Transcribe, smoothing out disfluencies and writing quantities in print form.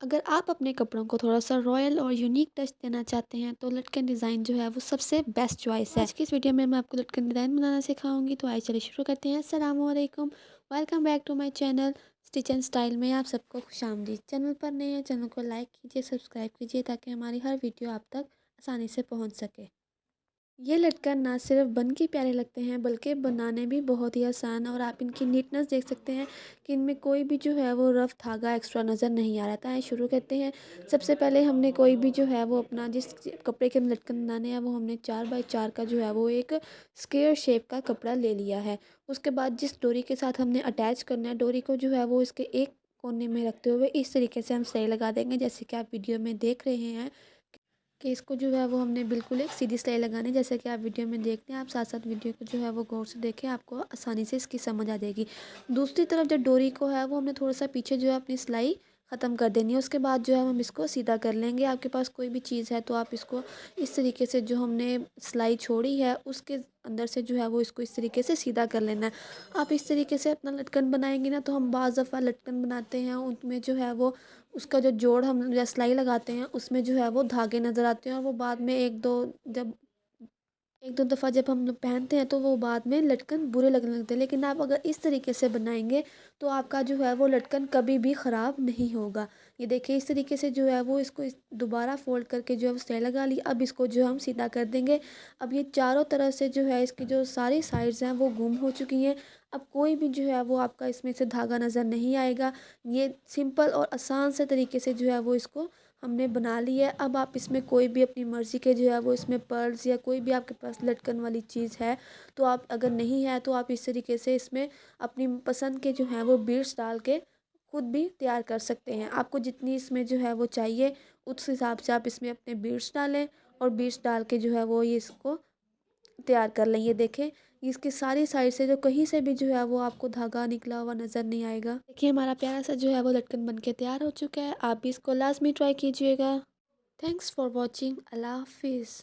अगर आप अपने कपड़ों को थोड़ा-सा रॉयल और यूनिक टच देना चाहते हैं, तो लटकन डिज़ाइन जो है वो सबसे बेस्ट चॉइस है। आज की इस वीडियो में मैं आपको लटकन डिज़ाइन बनाना सिखाऊँगी, तो आइए चलिए शुरू करते हैं। अस्सलामुअलैकुम, welcome back to my channel stitch and style में आप सबको खुशामदीद। चैनल पर नए हैं, चैनल को लाइक कीजिए, सब्सक्राइब कीजिए ताकि हमारी हर वीडियो आप तक आसानी से पहुँच सके। ये लटकन ना सिर्फ बन के प्यारे लगते हैं बल्कि बनाने भी बहुत ही आसान है और आप इनकी नीटनेस देख सकते हैं कि इनमें कोई भी जो है वो रफ धागा एक्स्ट्रा नज़र नहीं आ रहा था। शुरू करते हैं। सबसे पहले हमने कोई भी जो है वो अपना जिस कपड़े के हम लटकन बनाने हैं वो हमने 4 बाई 4 का जो है वो एक स्क्वेयर शेप का कपड़ा ले लिया है। उसके बाद जिस डोरी के साथ हमने अटैच करना है, डोरी को जो है वो इसके एक कोने में रखते हुए इस तरीके से हम सिलाई लगा देंगे, जैसे कि आप वीडियो में देख रहे हैं कि इसको जो है वो हमने बिल्कुल एक सीधी सिलाई लगानी है। जैसे कि आप वीडियो में देखते हैं, आप साथ साथ वीडियो को जो है वो गौर से देखें, आपको आसानी से इसकी समझ आ जाएगी। दूसरी तरफ जो डोरी को है वो हमने थोड़ा सा पीछे जो है अपनी सिलाई ख़त्म कर देनी है। उसके बाद जो है हम इसको सीधा कर लेंगे। आपके पास कोई भी चीज़ है तो आप इसको इस तरीके से जो हमने सिलाई छोड़ी है उसके अंदर से जो है वो इसको इस तरीके से सीधा कर लेना है। आप इस तरीके से अपना लटकन बनाएंगे ना, तो हम बाज़ दफ़ा लटकन बनाते हैं उनमें जो है वो उसका जो जोड़ हम या सिलाई लगाते हैं उसमें जो है वो धागे नज़र आते हैं और वो बाद में जब 1-2 दफ़ा जब हम लोग पहनते हैं तो वो बाद में लटकन बुरे लगने लगते हैं। लेकिन आप अगर इस तरीके से बनाएँगे तो आपका जो है वो लटकन कभी भी ख़राब नहीं होगा। ये देखिए इस तरीके से जो है वो इसको दोबारा फ़ोल्ड करके जो है वो सिलाई लगा ली। अब इसको जो हम सीधा कर देंगे। अब ये चारों तरफ से जो है इसकी जो सारी साइड्स हैं वो गुम हो चुकी हैं। अब कोई भी जो है वो आपका इसमें से धागा नज़र नहीं आएगा। ये सिंपल और आसान से तरीके से जो है वो इसको हमने बना ली है। अब आप इसमें कोई भी अपनी मर्ज़ी के जो है वो इसमें पर्ल्स या कोई भी आपके पास लटकन वाली चीज़ है तो आप, अगर नहीं है तो आप इस तरीके से इसमें अपनी पसंद के जो हैं वो बीड्स डाल के खुद भी तैयार कर सकते हैं। आपको जितनी इसमें जो है वो चाहिए उस हिसाब से आप इसमें अपने बीड्स डालें और बीड्स डाल के जो है वो ये इसको तैयार कर लें। ये देखें, इसकी सारी साइड से जो कहीं से भी जो है वो आपको धागा निकला हुआ नज़र नहीं आएगा। देखिए हमारा प्यारा सा जो है वो लटकन बन के तैयार हो चुका है। आप भी इसको लाज़मी ट्राई कीजिएगा। Thanks for watching. अल्लाह हाफ़िज़।